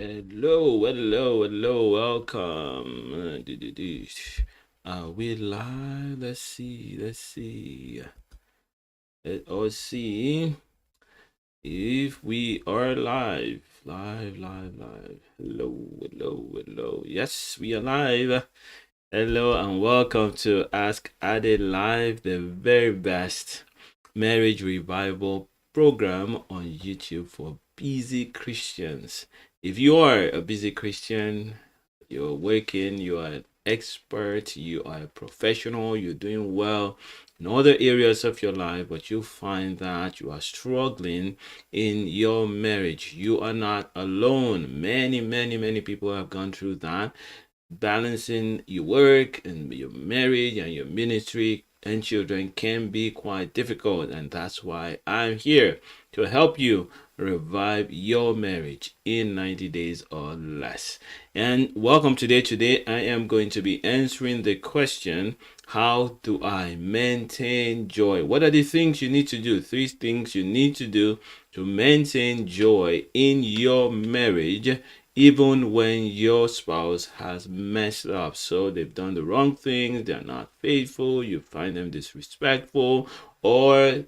Hello, welcome. Are we live? Let's see. Let us see if we are live. Live. Hello. Yes, we are live. Hello and welcome to Ask Ade Live, the very best marriage revival program on YouTube for busy Christians. If you are a busy Christian, you're working, you are an expert, you are a professional, you're doing well in other areas of your life, but you find that you are struggling in your marriage. You are not alone. Many people have gone through that. Balancing your work and your marriage and your ministry and children can be quite difficult, and that's why I'm here to help you revive your marriage in 90 days or less. And welcome today I am going to be answering the question, how do I maintain joy? What are the things you need to do? 3 things you need to do to maintain joy in your marriage even when your spouse has messed up. So they've done the wrong things, they're not faithful, you find them disrespectful, or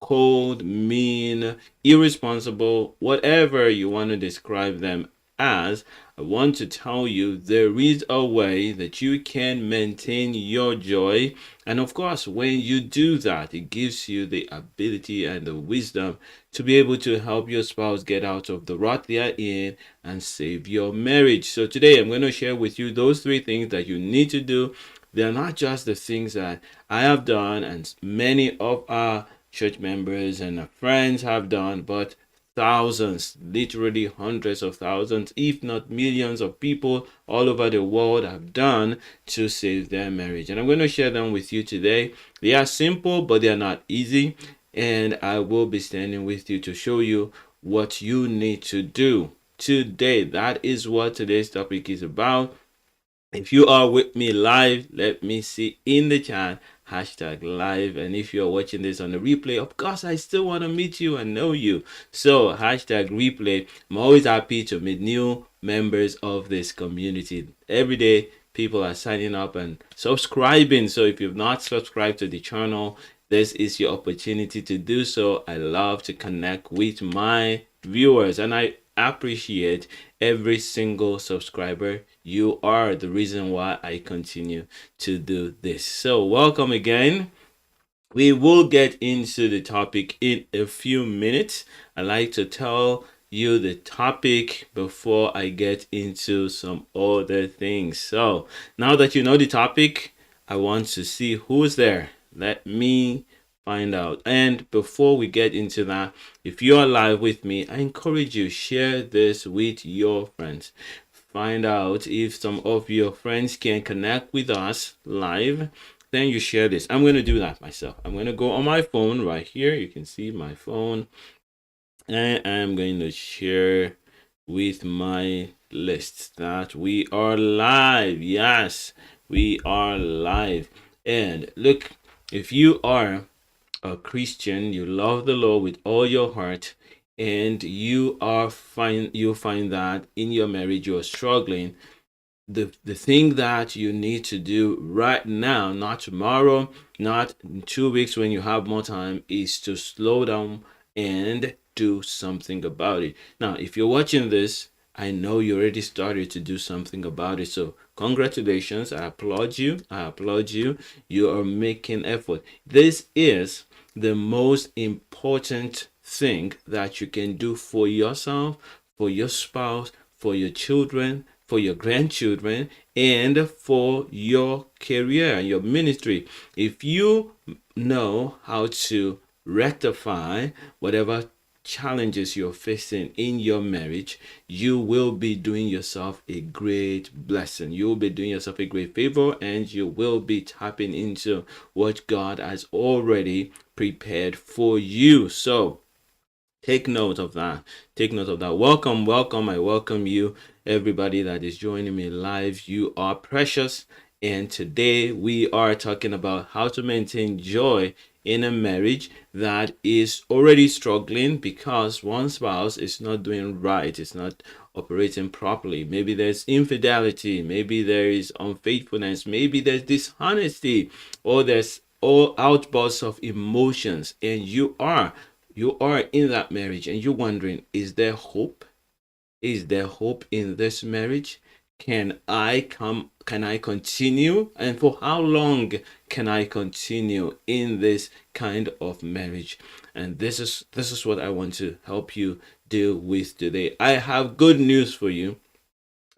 cold, mean, irresponsible, whatever you want to describe them as. I want to tell you there is a way that you can maintain your joy. And of course, when you do that, it gives you the ability and the wisdom to be able to help your spouse get out of the rut they are in and save your marriage. So today I'm going to share with you those 3 things that you need to do. They're not just the things that I have done and many of our church members and our friends have done, but thousands, literally hundreds of thousands, if not millions of people all over the world have done to save their marriage. And I'm going to share them with you today. They are simple, but they are not easy. And I will be standing with you to show you what you need to do today. That is what today's topic is about. If you are with me live, let me see in the chat #live. And if you're watching this on the replay, of course, I still want to meet you and know you. So #replay. I'm always happy to meet new members of this community. Every day, people are signing up and subscribing. So if you've not subscribed to the channel, this is your opportunity to do so. I love to connect with my viewers, and I appreciate every single subscriber. You are the reason why I continue to do this. So welcome again. We will get into the topic in a few minutes. I like to tell you the topic before I get into some other things. So now that you know the topic, I want to see who's there. Let me find out. And before we get into that, if you're live with me, I encourage you, share this with your friends. Find out if some of your friends can connect with us live, then you share this. I'm going to do that myself. I'm going to go on my phone right here. You can see my phone, and I'm going to share with my list that we are live. Yes, we are live. And look, if you are a Christian, you love the Lord with all your heart, and you find that in your marriage you are struggling, the thing that you need to do right now, not tomorrow, not in 2 weeks when you have more time, is to slow down and do something about it. Now, if you're watching this, I know you already started to do something about it. So congratulations. I applaud you. You are making effort. This is the most important thing that you can do for yourself, for your spouse, for your children, for your grandchildren, and for your career and your ministry. If you know how to rectify whatever challenges you're facing in your marriage, you will be doing yourself a great blessing. You will be doing yourself a great favor, and you will be tapping into what God has already prepared for you. So take note of that. Welcome. I welcome you, everybody that is joining me live. You are precious. And today we are talking about how to maintain joy in a marriage that is already struggling because one spouse is not doing right, it's not operating properly. Maybe there's infidelity, maybe there is unfaithfulness, maybe there's dishonesty, or there's all outbursts of emotions, and you are in that marriage and you're wondering, is there hope? Is there hope in this marriage? Can I continue? And for how long can I continue in this kind of marriage? And this is what I want to help you deal with today. I have good news for you.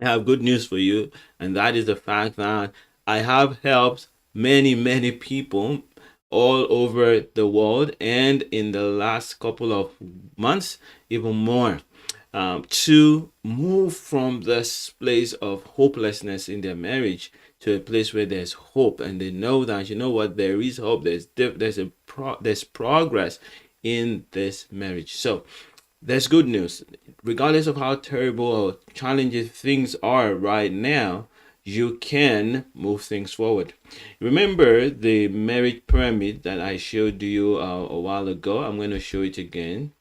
I have good news for you, and that is the fact that I have helped many, many people all over the world, and in the last couple of months, even more, to move from this place of hopelessness in their marriage to a place where there's hope, and they know that, you know what, there is hope. There's progress in this marriage. So there's good news. Regardless of how terrible or challenging things are right now, you can move things forward. Remember the marriage pyramid that I showed you a while ago? I'm going to show it again.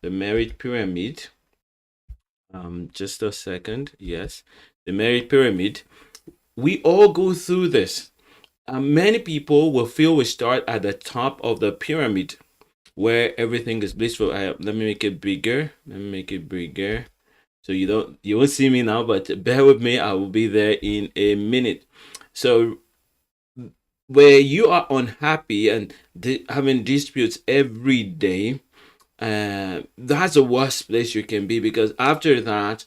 The marriage pyramid. Just a second. Yes, the marriage pyramid. We all go through this. Many people will feel we start at the top of the pyramid where everything is blissful. Let me make it bigger. Let me make it bigger. So you won't see me now, but bear with me. I will be there in a minute. So where you are unhappy and having disputes every day, that's the worst place you can be, because after that,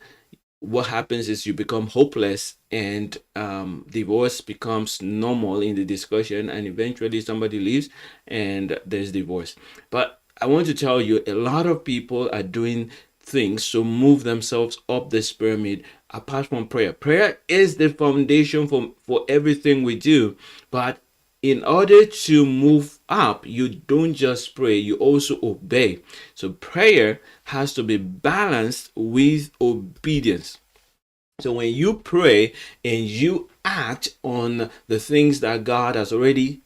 what happens is you become hopeless, and divorce becomes normal in the discussion, and eventually somebody leaves and there's divorce. But I want to tell you, a lot of people are doing things to move themselves up this pyramid apart from prayer. Prayer is the foundation for everything we do, but in order to move up, you don't just pray, you also obey. So prayer has to be balanced with obedience. So when you pray and you act on the things that God has already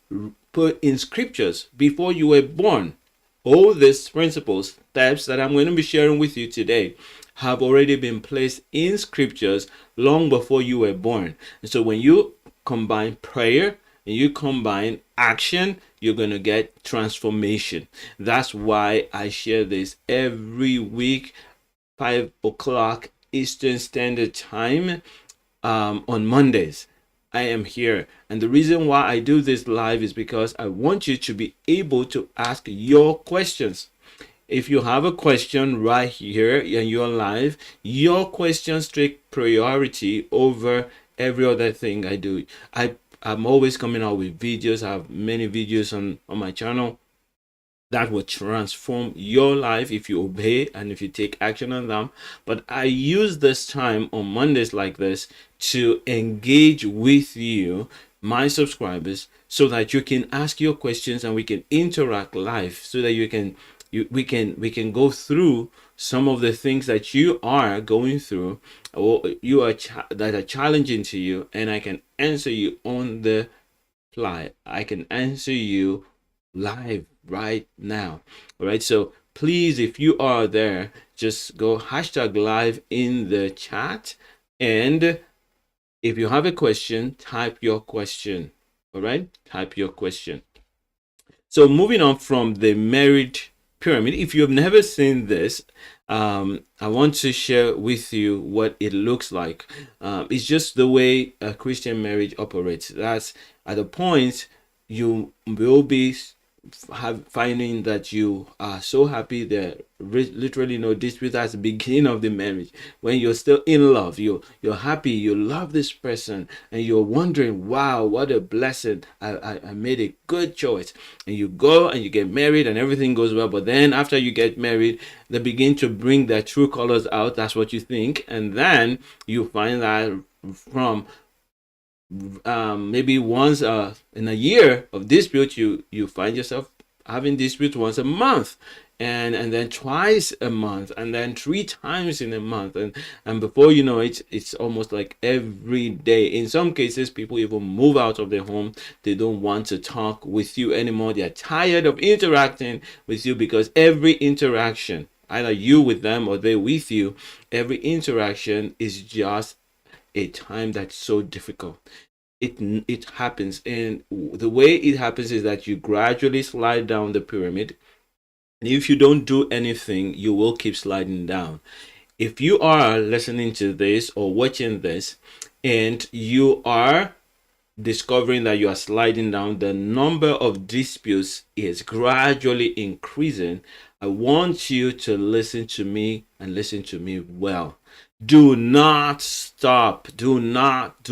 put in scriptures before you were born, all these principles, steps that I'm going to be sharing with you today have already been placed in scriptures long before you were born. And so when you combine prayer and you combine action, you're going to get transformation. That's why I share this every week, 5 o'clock Eastern Standard Time, on Mondays. I am here, and the reason why I do this live is because I want you to be able to ask your questions. If you have a question right here and you're live, your questions take priority over every other thing I do. I'm always coming out with videos. I have many videos on my channel that will transform your life if you obey and if you take action on them. But I use this time on Mondays like this to engage with you, my subscribers, so that you can ask your questions and we can interact live, so that we can go through some of the things that you are going through, or that are challenging to you, and I can answer you on the fly. I can answer you live right now. All right, so please, if you are there, just go #live in the chat, and if you have a question, type your question. All right, type your question. So moving on from the marriage pyramid, if you have never seen this, I want to share with you what it looks like. It's just the way a Christian marriage operates. That's at a point you will be finding that you are so happy that literally no dispute at the beginning of the marriage. When you're still in love, you're happy, you love this person, and you're wondering, wow, what a blessing, I made a good choice. And you go and you get married and everything goes well. But then after you get married, they begin to bring their true colors out. That's what you think. And then you find that from maybe once in a year of dispute, you find yourself having disputes once a month, and then twice a month, and then 3 times in a month, and before you know it, it's almost like every day. In some cases, people even move out of their home. They don't want to talk with you anymore. They're tired of interacting with you, because every interaction, either you with them or they with you, every interaction is just a time that's so difficult. It happens, and the way it happens is that you gradually slide down the pyramid. And if you don't do anything, you will keep sliding down. If you are listening to this or watching this, and you are discovering that you are sliding down, the number of disputes is gradually increasing, I want you to listen to me, and listen to me well. Do not stop. Do not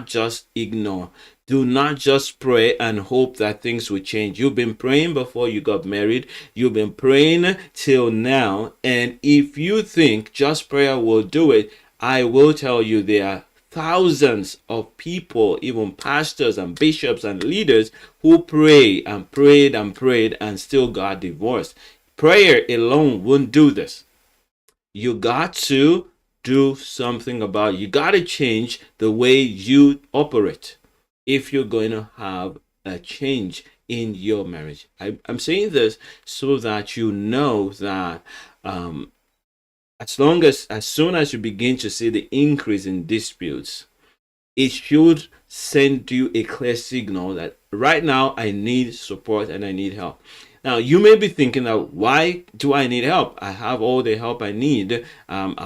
just ignore. Do not just pray and hope that things will change. You've been praying before you got married. You've been praying till now. And if you think just prayer will do it, I will tell you there are thousands of people, even pastors and bishops and leaders, who pray and prayed and prayed and still got divorced. Prayer alone won't do this. You got to do something about it. You got to change the way you operate if you're going to have a change in your marriage. I'm saying this so that you know that as soon as you begin to see the increase in disputes, it should send you a clear signal that right now I need support and I need help. Now, you may be thinking that, why do I need help? I have all the help I need. I'm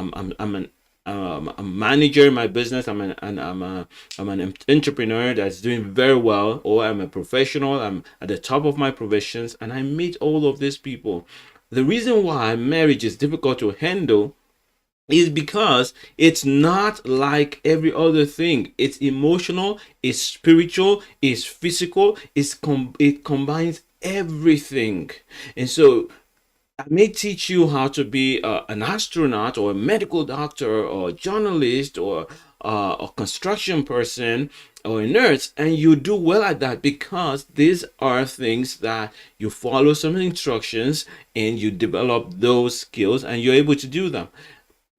a manager in my business. I'm an entrepreneur that's doing very well, or I'm a professional. I'm at the top of my professions, and I meet all of these people. The reason why marriage is difficult to handle is because it's not like every other thing. It's emotional, it's spiritual, it's physical, it combines everything. And so I may teach you how to be an astronaut or a medical doctor or a journalist or a construction person or a nurse, and you do well at that because these are things that you follow some instructions and you develop those skills and you're able to do them.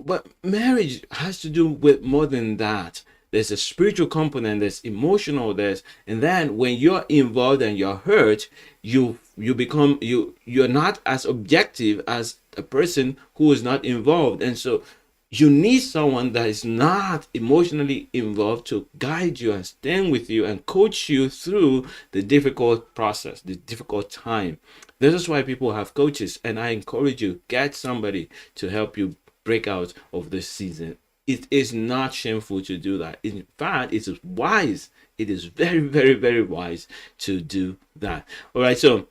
But marriage has to do with more than that. There's a spiritual component, there's emotional, and then when you're involved and you're hurt, you're not as objective as a person who is not involved. And so you need someone that is not emotionally involved to guide you and stand with you and coach you through the difficult process, the difficult time. This is why people have coaches, and I encourage you, get somebody to help you break out of this season. It is not shameful to do that. In fact, it is wise. It is very, very, very wise to do that. All right, so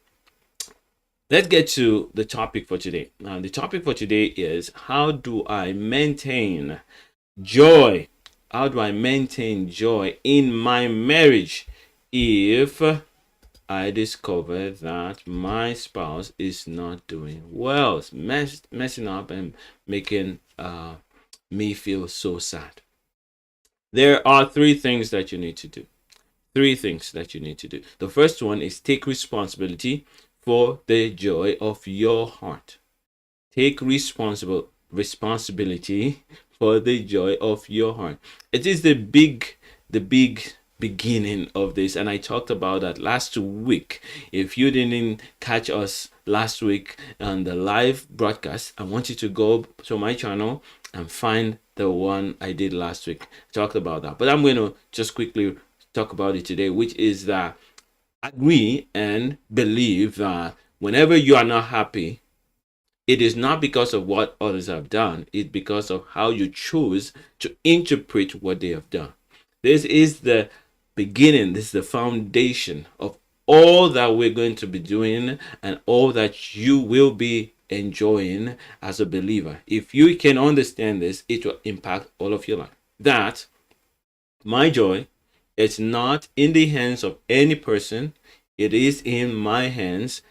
let's get to the topic for today. Now, the topic for today is, how do I maintain joy? How do I maintain joy in my marriage if I discover that my spouse is not doing well, messing up and making me feel so sad? There are three things that you need to do. The first one is take responsibility for the joy of your heart. Take responsibility for the joy of your heart. It is the big beginning of this, and I talked about that last week. If you didn't catch us last week on the live broadcast, I want you to go to my channel and find the one I did last week. I talked about that, but I'm going to just quickly talk about it today, which is that agree and believe that whenever you are not happy, it is not because of what others have done. It's because of how you choose to interpret what they have done. This is the beginning. This is the foundation of all that we're going to be doing and all that you will be enjoying as a believer. If you can understand this, it will impact all of your life. That my joy is not in the hands of any person. It is in my hands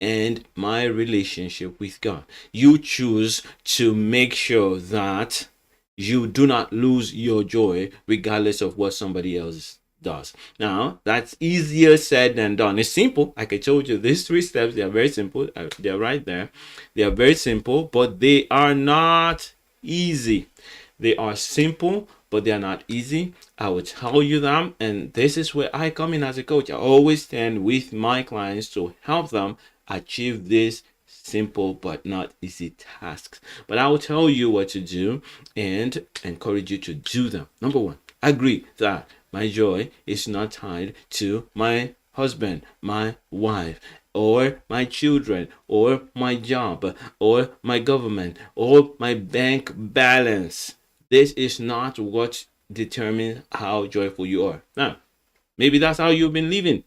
and my relationship with God. You choose to make sure that you do not lose your joy regardless of what somebody else does. Now, that's easier said than done. It's simple. Like I told you, these 3 steps, they are very simple. They're right there. They are very simple, but they are not easy. They are simple, but they are not easy. I will tell you them, and this is where I come in as a coach. I always stand with my clients to help them achieve these simple but not easy tasks. But I will tell you what to do and encourage you to do them. Number one, agree that my joy is not tied to my husband, my wife, or my children, or my job, or my government, or my bank balance. This is not what determines how joyful you are. Now, maybe that's how you've been living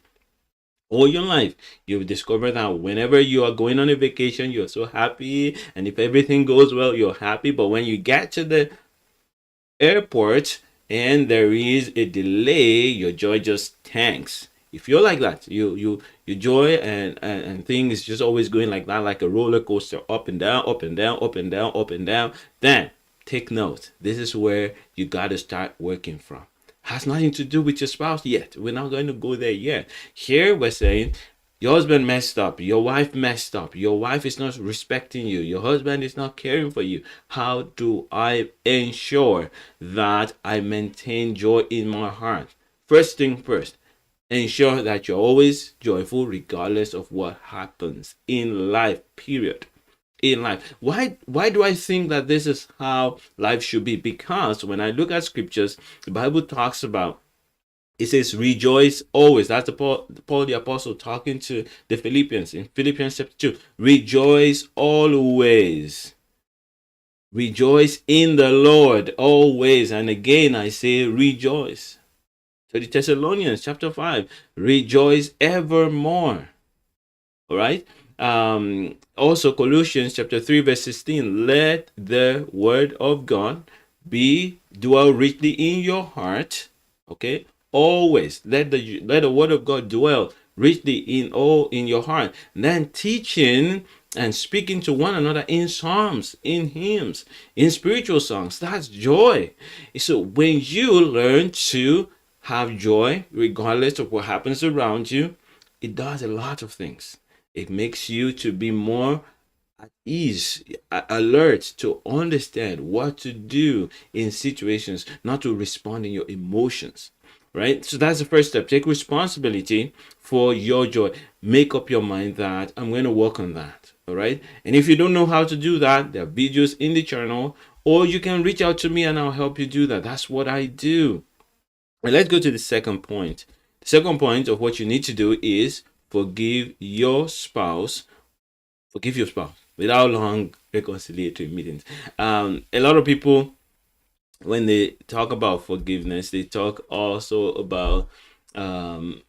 all your life. You've discovered that whenever you are going on a vacation, you're so happy, and if everything goes well, you're happy. But when you get to the airport and there is a delay, your joy just tanks. If you're like that, you joy and things just always going like that, like a roller coaster, up and down, up and down, up and down, up and down, then take note. This is where you got to start working from. Has nothing to do with your spouse yet. We're not going to go there yet. Here we're saying your husband messed up, your wife messed up, your wife is not respecting you, your husband is not caring for you. How do I ensure that I maintain joy in my heart? First thing first, ensure that you're always joyful regardless of what happens in life, period. In life. Why do I think that this is how life should be? Because when I look at scriptures, the Bible talks about, it says rejoice always. That's Paul the apostle talking to the Philippians in Philippians chapter 2. Rejoice always. Rejoice in the Lord always. And again I say rejoice. To the Thessalonians chapter 5, rejoice evermore. All right. Also Colossians chapter 3 verse 16, let the word of God be dwell richly in your heart. Okay, always let the word of God dwell richly in your heart. And then teaching and speaking to one another in psalms, in hymns, in spiritual songs. That's joy. So when you learn to have joy regardless of what happens around you, it does a lot of things. It makes you to be more at ease, alert, to understand what to do in situations, not to respond in your emotions, right? So that's the first step. Take responsibility for your joy. Make up your mind that I'm going to work on that, all right? And if you don't know how to do that, there are videos in the channel, or you can reach out to me and I'll help you do that. That's what I do. And let's go to the second point. The second point of what you need to do is forgive your spouse. Forgive your spouse without long reconciliatory meetings. A lot of people, when they talk about forgiveness, they talk also about, I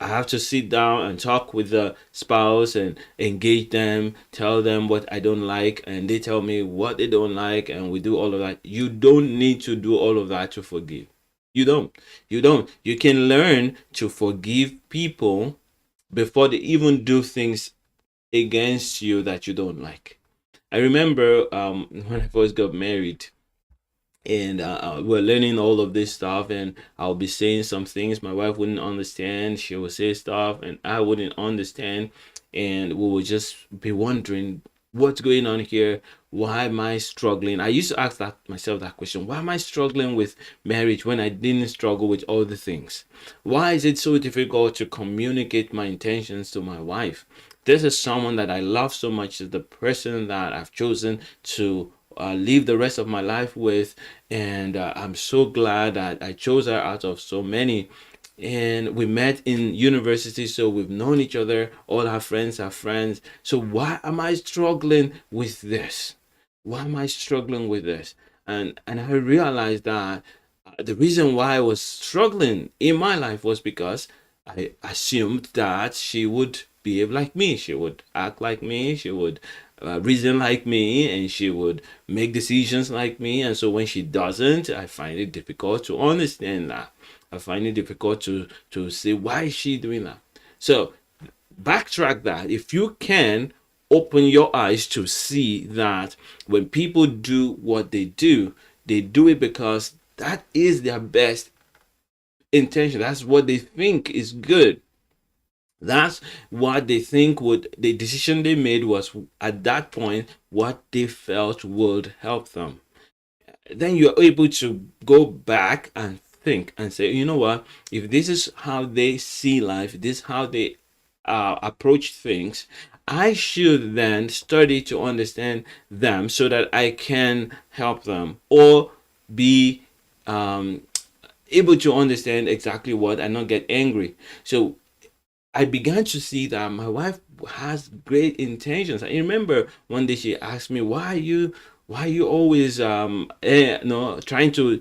have to sit down and talk with the spouse and engage them, tell them what I don't like, and they tell me what they don't like, and we do all of that. You don't need to do all of that to forgive. You don't. You can learn to forgive people before they even do things against you that you don't like. I remember when I first got married, and we're learning all of this stuff, and I'll be saying some things my wife wouldn't understand. She would say stuff and I wouldn't understand, and we would just be wondering what's going on here. Why am I struggling? I used to ask myself that question. Why am I struggling with marriage when I didn't struggle with other things? Why is it so difficult to communicate my intentions to my wife? This is someone that I love so much, is the person that I've chosen to live the rest of my life with, and I'm so glad that I chose her out of so many. And we met in university, so we've known each other. All our friends are friends. So why am I struggling with this? Why am I struggling with this? And I realized that the reason why I was struggling in my life was because I assumed that she would behave like me, she would act like me, she would reason like me, and she would make decisions like me. And so when she doesn't, I find it difficult to understand that. I find it difficult to say, why is she doing that? So backtrack that. If you can, open your eyes to see that when people do what they do it because that is their best intention. That's what they think is good. That's what they think would, the decision they made was at that point what they felt would help them. Then you're able to go back and think and say, you know what, if this is how they see life, this is how they approach things, I should then study to understand them so that I can help them, or be um, able to understand exactly what and not get angry. So I began to see that my wife has great intentions. I remember one day she asked me, why you always no, trying to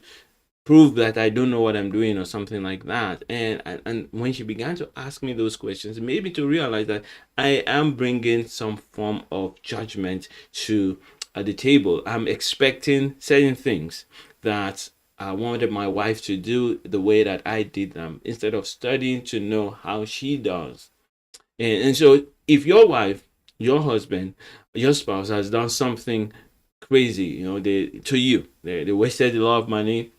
prove that I don't know what I'm doing or something like that. And when she began to ask me those questions, it made me to realize that I am bringing some form of judgment to the table. I'm expecting certain things that I wanted my wife to do the way that I did them, instead of studying to know how she does. And so if your wife, your husband, your spouse has done something crazy, to you, they wasted a lot of money,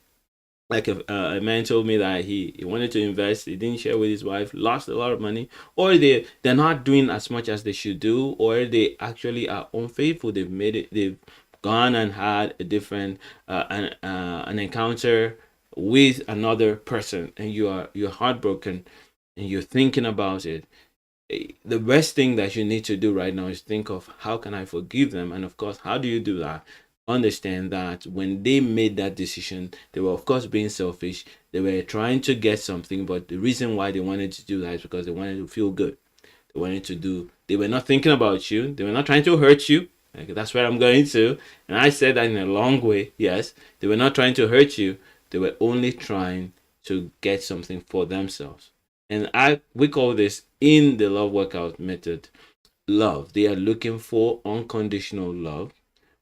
like a man told me that he wanted to invest, he didn't share with his wife, lost a lot of money, or they're not doing as much as they should do, or they actually are unfaithful, they've gone and had a different an encounter with another person, and you're heartbroken, and you're thinking about it. The best thing that you need to do right now is think of, how can I forgive them? And of course, how do you do that? Understand that when they made that decision, they were of course being selfish. They were trying to get something, but the reason why they wanted to do that is because they wanted to feel good. They were not thinking about you, they were not trying to hurt you. Okay, that's where I'm going to. And I said that in a long way. Yes, they were not trying to hurt you, they were only trying to get something for themselves. And we call this, in the love workout method, love. They are looking for unconditional love,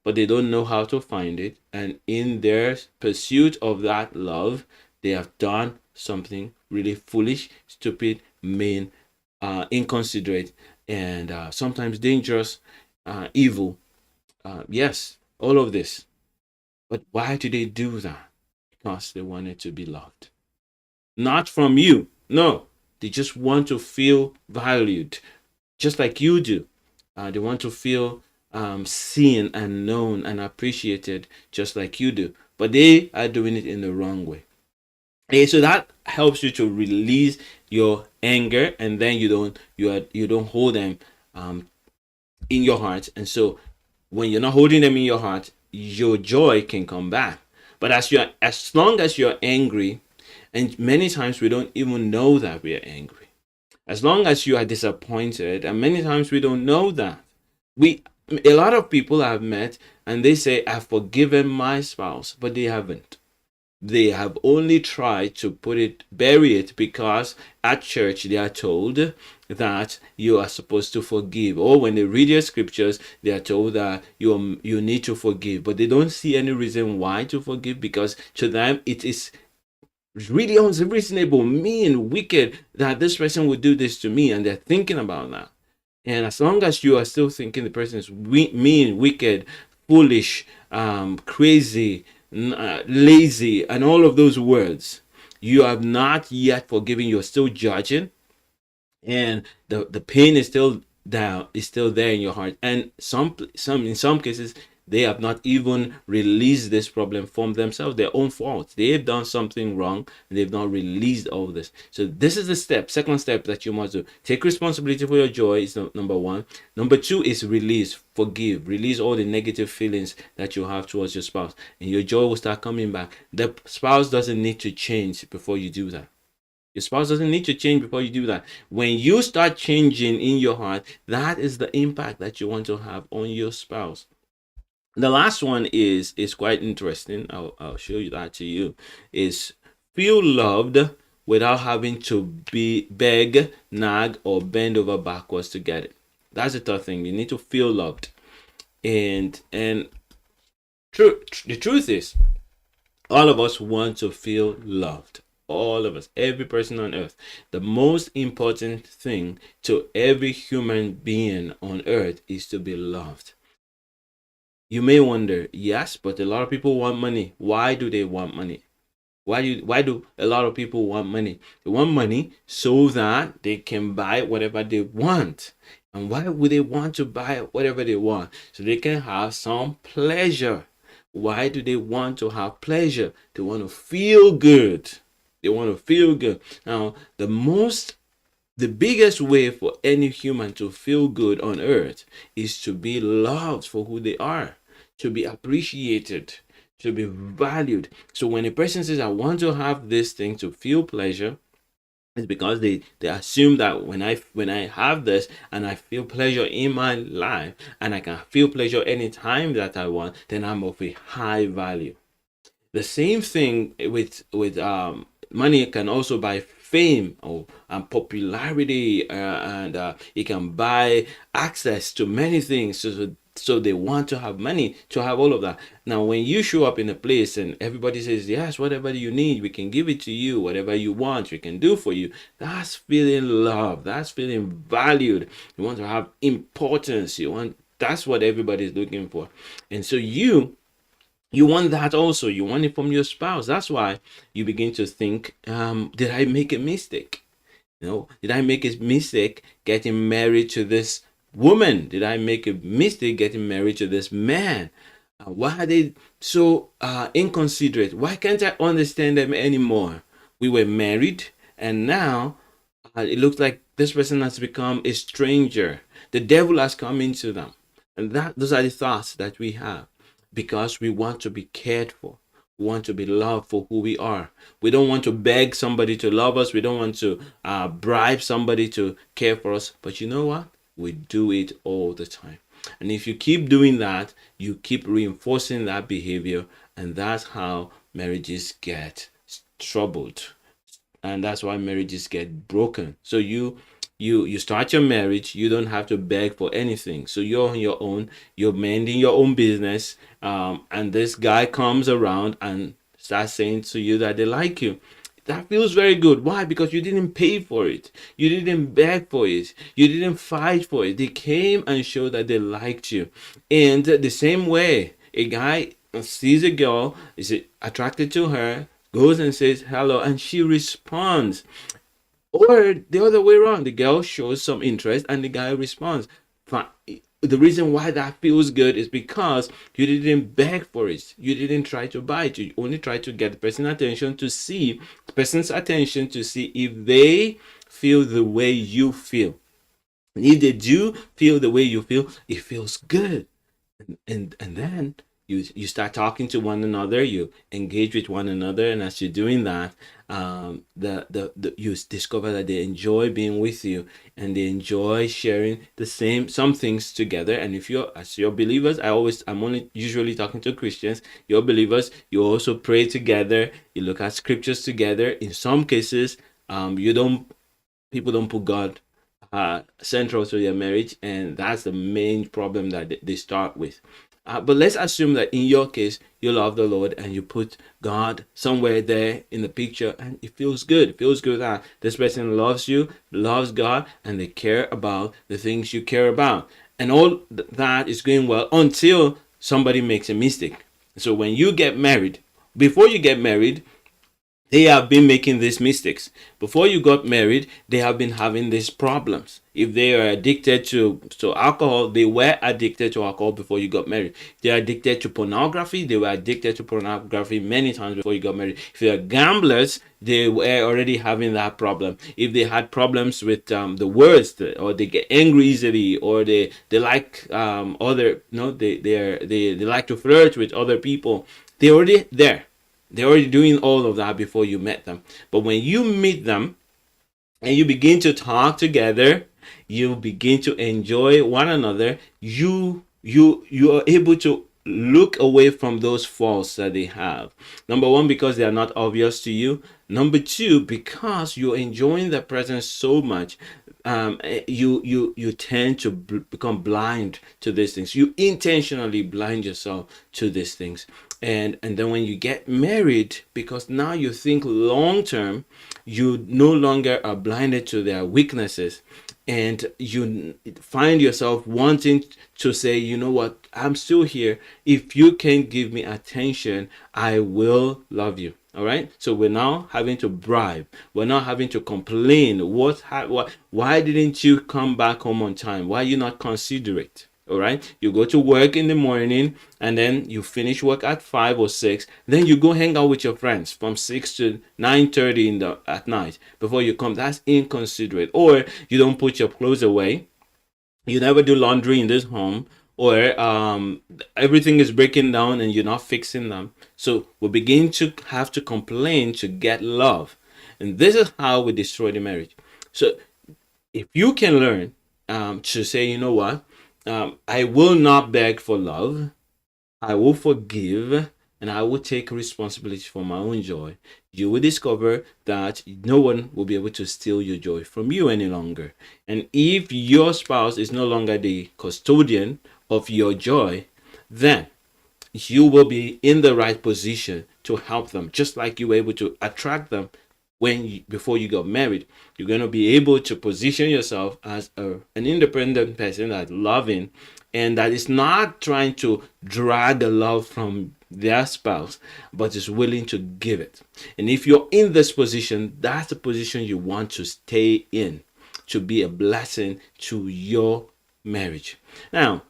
but they don't know how to find it. And in their pursuit of that love, they have done something really foolish, stupid, mean, inconsiderate, and sometimes dangerous, evil. Yes, all of this. But why do they do that? Because they wanted to be loved. Not from you. No, they just want to feel valued, just like you do. They want to feel seen and known and appreciated, just like you do. But they are doing it in the wrong way. Okay, so that helps you to release your anger, and then you don't hold them in your heart. And so when you're not holding them in your heart, your joy can come back. But as long as you're angry, and many times we don't even know that we are angry. As long as you are disappointed, and many times we don't know that. We A lot of people I've met, and they say, I've forgiven my spouse, but they haven't. They have only tried to bury it, because at church they are told that you are supposed to forgive, or when they read your scriptures they are told that you need to forgive, but they don't see any reason why to forgive, because to them it is really unreasonable, mean, wicked that this person would do this to me, and they're thinking about that. And as long as you are still thinking the person is mean, wicked, foolish, crazy, lazy, and all of those words, you have not yet forgiven. You're still judging, and the pain is still down, is still there in your heart. And in some cases, they have not even released this problem from themselves, their own fault. They've done something wrong, and they've not released all this. So this is the second step that you must do. Take responsibility for your joy is number one. Number two is release, forgive, release all the negative feelings that you have towards your spouse, and your joy will start coming back. The spouse doesn't need to change before you do that. Your spouse doesn't need to change before you do that. When you start changing in your heart, that is the impact that you want to have on your spouse. The last one is quite interesting. I'll show you that to you. Is feel loved without having to be beg, nag, or bend over backwards to get it. That's the third thing. You need to feel loved. And the truth is, all of us want to feel loved. All of us, every person on earth. The most important thing to every human being on earth is to be loved. You may wonder, yes, but a lot of people want money. Why do they want money? Why do a lot of people want money? They want money so that they can buy whatever they want. And why would they want to buy whatever they want? So they can have some pleasure. Why do they want to have pleasure? They want to feel good. They want to feel good. Now, the biggest way for any human to feel good on earth is to be loved for who they are, to be appreciated, to be valued. So when a person says, I want to have this thing to feel pleasure, it's because they assume that when I have this and I feel pleasure in my life and I can feel pleasure anytime that I want, then I'm of a high value. The same thing with money can also buy fame or and popularity, and it can buy access to many things. So they want to have money to have all of that. Now, when you show up in a place and everybody says, yes, whatever you need, we can give it to you. Whatever you want, we can do for you. That's feeling loved. That's feeling valued. You want to have importance. That's what everybody's looking for. And so you want that also. You want it from your spouse. That's why you begin to think, did I make a mistake? Did I make a mistake getting married to this woman? Did I make a mistake getting married to this man? Why are they so inconsiderate? Why can't I understand them anymore? We were married, and now it looks like this person has become a stranger. The devil has come into them. And those are the thoughts that we have because we want to be cared for. We want to be loved for who we are. We don't want to beg somebody to love us. We don't want to bribe somebody to care for us. But you know what? We do it all the time. And if you keep doing that, you keep reinforcing that behavior. And that's how marriages get troubled. And that's why marriages get broken. So you start your marriage, you don't have to beg for anything. So you're on your own, you're minding your own business, and this guy comes around and starts saying to you that they like you. That feels very good. Why? Because you didn't pay for it. You didn't beg for it. You didn't fight for it. They came and showed that they liked you. And the same way, a guy sees a girl, is attracted to her, goes and says hello, and she responds. Or the other way around, the girl shows some interest and the guy responds. The reason why that feels good is because you didn't beg for it. You didn't try to buy it. You only try to get the person's attention to see if they feel the way you feel. And if they do feel the way you feel, it feels good. And then you start talking to one another, you engage with one another, and as you're doing that, you discover that they enjoy being with you and they enjoy sharing some things together. And if you're believers, I'm only usually talking to Christians. You're believers, you also pray together, you look at scriptures together. In some cases, people don't put God central to their marriage, and that's the main problem that they start with. But let's assume that in your case, you love the Lord and you put God somewhere there in the picture, and it feels good. It feels good that this person loves you, loves God, and they care about the things you care about. And all that is going well until somebody makes a mistake. So when you get married, before you get married, they have been making these mistakes. Before you got married, they have been having these problems. If they are addicted to alcohol, they were addicted to alcohol before you got married. They are addicted to pornography, they were addicted to pornography many times before you got married. If they are gamblers, they were already having that problem. If they had problems with the words, or they get angry easily, or they like they like to flirt with other people, they're already there. They're already doing all of that before you met them. But when you meet them and you begin to talk together, you begin to enjoy one another, you are able to look away from those faults that they have. Number one, because they are not obvious to you. Number two, because you're enjoying their presence so much, you tend to become blind to these things. You intentionally blind yourself to these things. And then when you get married, because now you think long term, you no longer are blinded to their weaknesses, and you find yourself wanting to say, you know what, I'm still here. If you can give me attention, I will love you. All right. So we're now having to bribe. We're now having to complain. Why didn't you come back home on time? Why are you not considerate? All right. You go to work in the morning and then you finish work at 5 or 6. Then you go hang out with your friends from 6 to 9:30 at night before you come. That's inconsiderate. Or you don't put your clothes away, you never do laundry in this home, or everything is breaking down and you're not fixing them. So we begin to have to complain to get love, and this is how we destroy the marriage. So if you can learn to say, you know what, I will not beg for love, I will forgive, and I will take responsibility for my own joy, you will discover that no one will be able to steal your joy from you any longer. And if your spouse is no longer the custodian of your joy, then you will be in the right position to help them, just like you were able to attract them before you got married. You're going to be able to position yourself as an independent person that's loving and that is not trying to drag the love from their spouse, but is willing to give it. And if you're in this position, that's the position you want to stay in, to be a blessing to your marriage. Now,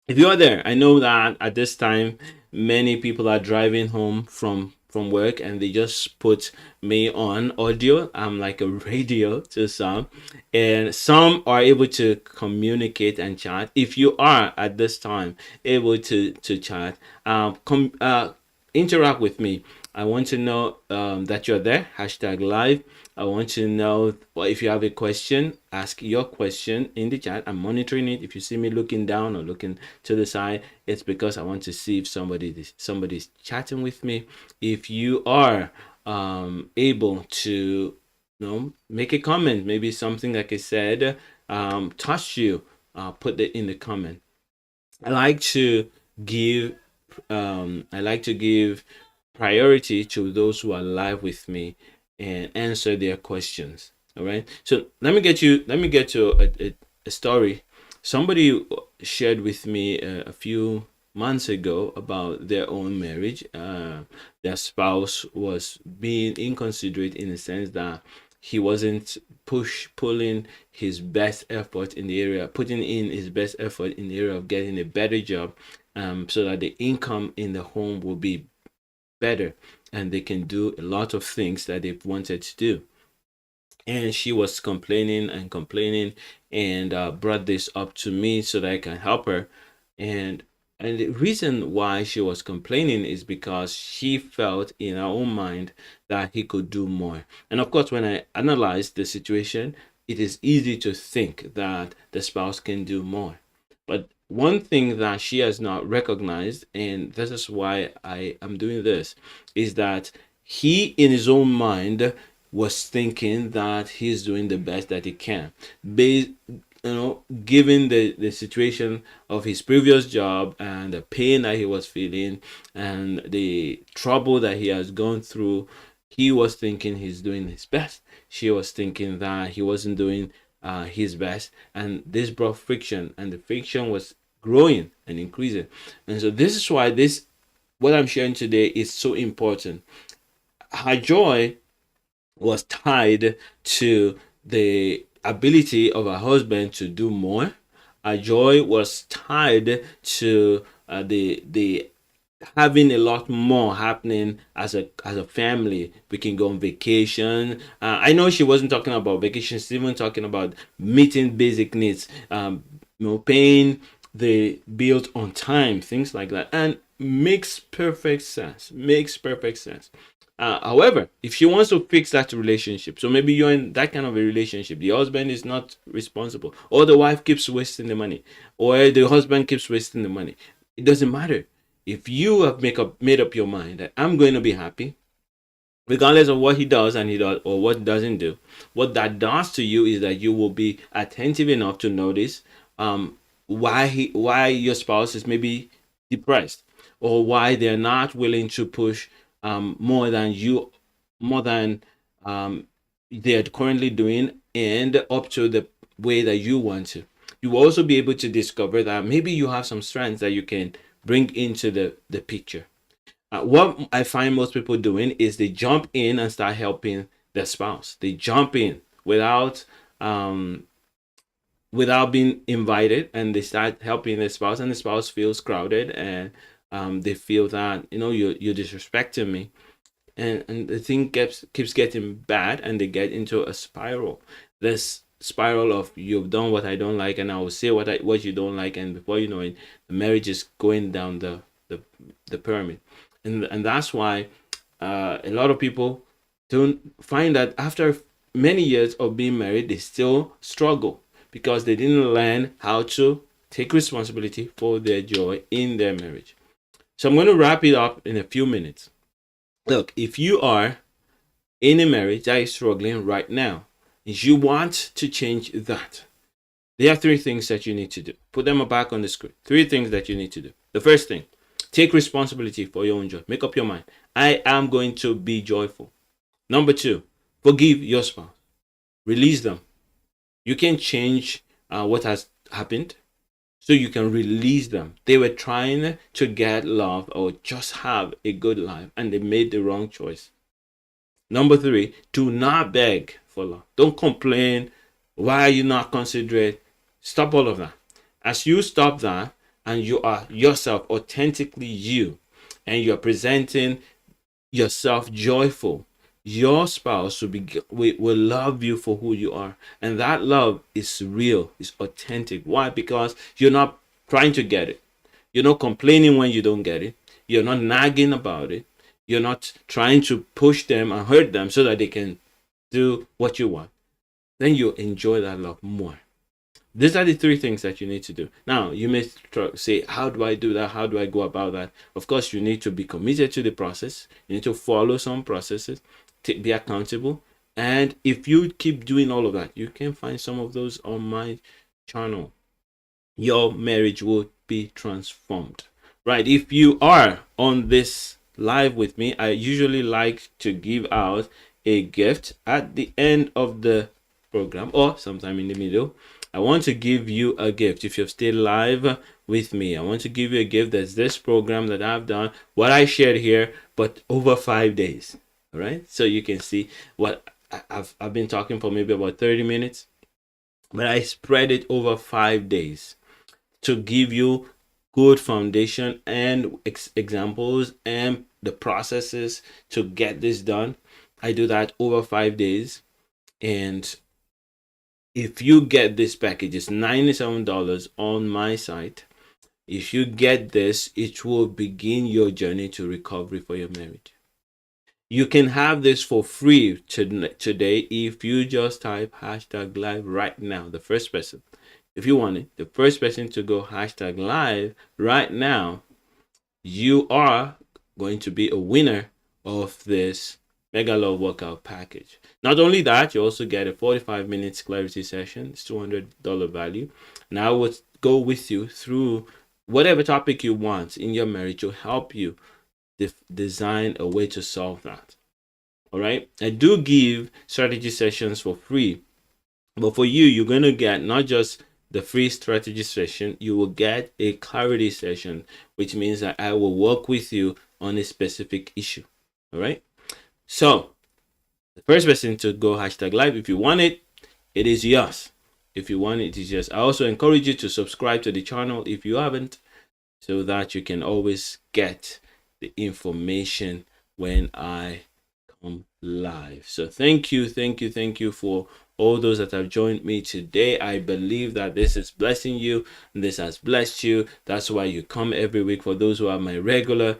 if you are there, I know that at this time many people are driving home from work and they just put me on audio. I'm like a radio to some, and some are able to communicate and chat. If you are at this time able to chat, interact with me. I want to know that you're there. Hashtag live. I want to know, well, if you have a question, ask your question in the chat. I'm monitoring it. If you see me looking down or looking to the side, it's because I want to see if somebody's chatting with me. If you are able to, make a comment, maybe something like I said touched you, put it in the comment. I like to give priority to those who are live with me and answer their questions. All right. So let me get to a story. Somebody shared with me a few months ago about their own marriage. Their spouse was being inconsiderate in the sense that he wasn't pulling his best effort in the area, putting in his best effort in the area of getting a better job, so that the income in the home will be better and they can do a lot of things that they've wanted to do. And she was complaining and complaining, and brought this up to me so that I can help her. And the reason why she was complaining is because she felt in her own mind that he could do more. And of course, when I analyzed the situation, it is easy to think that the spouse can do more. But one thing that she has not recognized, and this is why I am doing this, is that he, in his own mind, was thinking that he's doing the best that he can, based, given the situation of his previous job and the pain that he was feeling and the trouble that he has gone through. He was thinking he's doing his best. She was thinking that he wasn't doing his best, and this brought friction, and the friction was growing and increasing. And so this is why this what I'm sharing today is so important. Her joy was tied to the ability of her husband to do more. Her joy was tied to the having a lot more happening as a family. We can go on vacation. I know she wasn't talking about vacation. She's even talking about meeting basic needs. Paying the bills on time, things like that, and makes perfect sense. Makes perfect sense. However, if she wants to fix that relationship, so maybe you're in that kind of a relationship, the husband is not responsible, or the wife keeps wasting the money, or the husband keeps wasting the money. It doesn't matter. If you have made up your mind that I'm going to be happy, regardless of what he does and he does or what he doesn't do, what that does to you is that you will be attentive enough to notice why your spouse is maybe depressed, or why they're not willing to push more than they're currently doing, and up to the way that you want to. You will also be able to discover that maybe you have some strengths that you can bring into the picture. What I find most people doing is they jump in and start helping their spouse. They jump in um, without being invited, and they start helping their spouse, and the spouse feels crowded, and they feel that, you're disrespecting me, and the thing keeps getting bad, and they get into a spiral. This spiral of, you've done what I don't like, and I will say what you don't like, and before you know it, the marriage is going down the pyramid. And that's why a lot of people don't find that after many years of being married, they still struggle because they didn't learn how to take responsibility for their joy in their marriage. So I'm going to wrap it up in a few minutes. Look, if you are in a marriage that is struggling right now, and you want to change that, there are three things that you need to do. Put them back on the screen. Three things that you need to do. The first thing, take responsibility for your own joy. Make up your mind. I am going to be joyful. Number two, forgive your spouse. Release them. You can change what has happened, so you can release them. They were trying to get love or just have a good life, and they made the wrong choice. Number three, do not beg for love. Don't complain. Why are you not considerate? Stop all of that. As you stop that, and you are yourself, authentically you, and you're presenting yourself joyful, your spouse will love you for who you are, and that love is real, is authentic. Why? Because you're not trying to get it. You're not complaining when you don't get it. You're not nagging about it. You're not trying to push them and hurt them so that they can do what you want. Then you enjoy that love more. These are the three things that you need to do. Now, you may say, how do I do that? How do I go about that? Of course, you need to be committed to the process. You need to follow some processes, be accountable. And if you keep doing all of that, you can find some of those on my channel. Your marriage will be transformed. Right? If you are on this live with me, I usually like to give out a gift at the end of the program or sometime in the middle. I want to give you a gift. If you've stayed live with me, I want to give you a gift. That's this program that I've done, what I shared here, but over 5 days. All right, so you can see what I've been talking for maybe about 30 minutes, but I spread it over 5 days to give you good foundation and examples and the processes to get this done. I do that over 5 days, and if you get this package, it's $97 on my site. If you get this, it will begin your journey to recovery for your marriage. You can have this for free today if you just type #live right now. The first person, if you want it, the first person to go #live right now, you are going to be a winner of this Mega Love Workout package. Not only that, you also get a 45 minutes clarity session. It's $200 value. And I will go with you through whatever topic you want in your marriage to help you design a way to solve that. All right. I do give strategy sessions for free, but for you, you're going to get not just the free strategy session, you will get a clarity session, which means that I will work with you on a specific issue. All right. So the first person to go #live, if you want it, it is yours. If you want it, it is yours. I also encourage you to subscribe to the channel if you haven't, so that you can always get the information when I come live. So thank you for all those that have joined me today. I believe that this is blessing you, and this has blessed you. That's why you come every week. For those who are my regular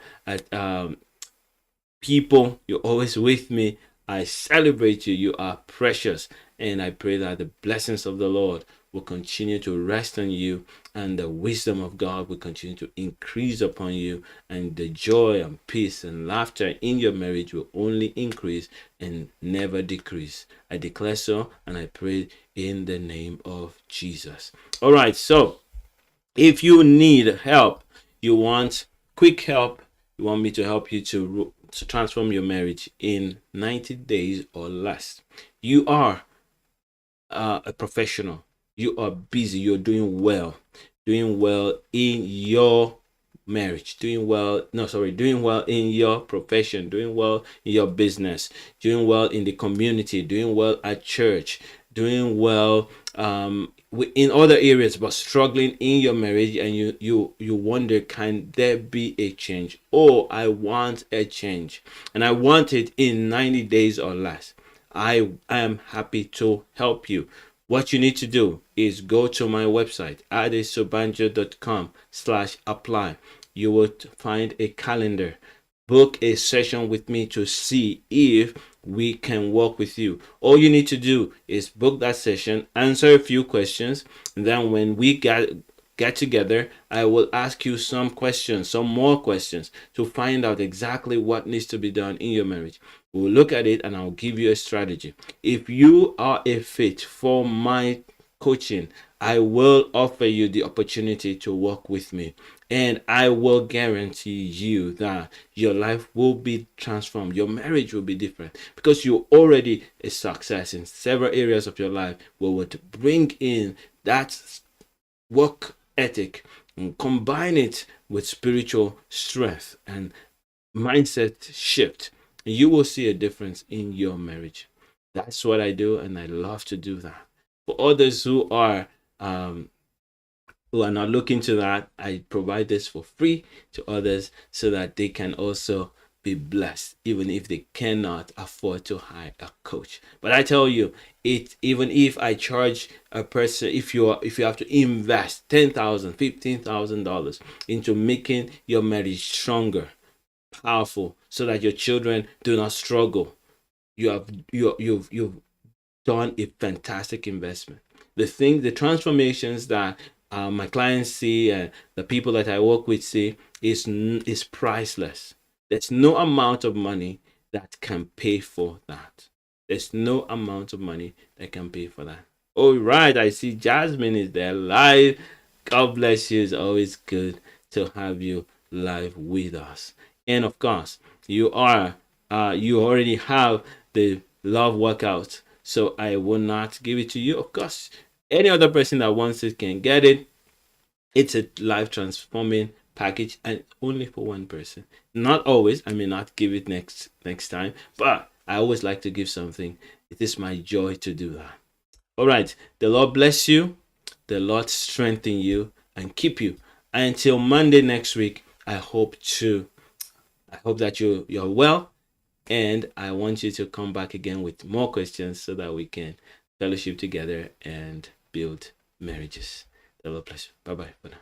people, you're always with me. I celebrate you. You are precious, and I pray that the blessings of the Lord will continue to rest on you, and the wisdom of God will continue to increase upon you, and the joy and peace and laughter in your marriage will only increase and never decrease. I declare so, and I pray in the name of Jesus. All right, so if you need help, you want quick help, you want me to help you to transform your marriage in 90 days or less, you are a professional, you are busy, you're doing well in your marriage, doing well in your profession, doing well in your business, doing well in the community, doing well at church, doing well in other areas, but struggling in your marriage, and you wonder, can there be a change? Oh, I want a change, and I want it in 90 days or less. I am happy to help you. What you need to do is go to my website, adesobanjo.com/apply. You will find a calendar. Book a session with me to see if we can work with you. All you need to do is book that session, answer a few questions, and then when we get together, I will ask you some questions, some more questions, to find out exactly what needs to be done in your marriage. We'll look at it and I'll give you a strategy. If you are a fit for my coaching, I will offer you the opportunity to work with me, and I will guarantee you that your life will be transformed. Your marriage will be different because you're already a success in several areas of your life. We would bring in that work ethic and combine it with spiritual strength and mindset shift. You will see a difference in your marriage. That's what I do, and I love to do that. For others who are not looking to that, I provide this for free to others so that they can also be blessed, even if they cannot afford to hire a coach. But I tell you, it even if I charge a person, if you have to invest $10,000, $15,000 into making your marriage stronger, powerful, so that your children do not struggle, you've done a fantastic investment. The transformations that my clients see and the people that I work with see is priceless. There's no amount of money that can pay for that. There's no amount of money that can pay for that. All right, I see Jasmine is there live. God bless you. It's always good to have you live with us. And of course, you already have the love workout, so I will not give it to you. Of course, any other person that wants it can get it. It's a life transforming package, and only for one person. Not always. I may not give it next time, but I always like to give something. It is my joy to do that. All right. The Lord bless you. The Lord strengthen you and keep you. Until Monday next week, I hope that you're well, and I want you to come back again with more questions so that we can fellowship together and build marriages. The Lord bless you. Bye bye for now.